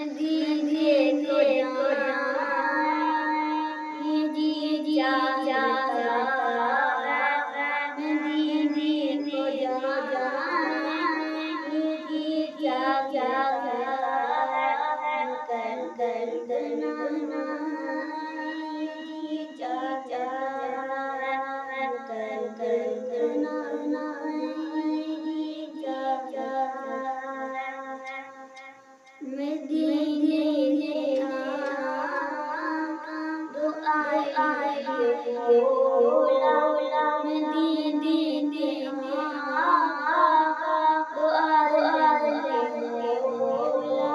मदीने को जाएं, ये जी चाहता है। मदीने को जाएं, ये जी चाहता है। कर कर गुनाना, ये जी चाहता है। कर कर गुनाना, ये जी चाहता है। मदीने दो आए बोला, मदीने दो आए बोला,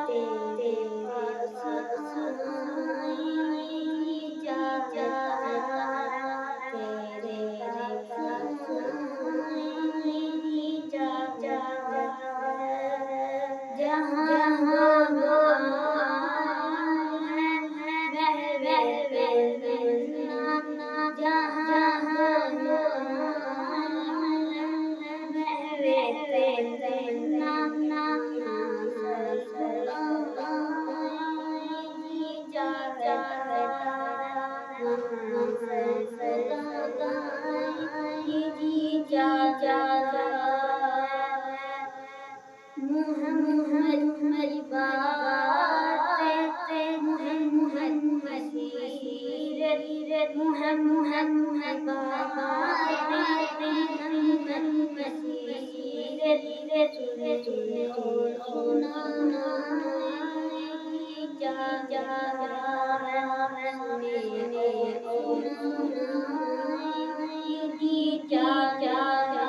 तेरे पास आए चाहता है। तेरे पास आए चाहता है। जहाँ मुहम्मद बातें, मुहम्मद सीरत, मुहम्मद बातें, मुहम्मद सीरत, सुने और सुनाना चाहता है। सुने और सुनाना जी चाहता है।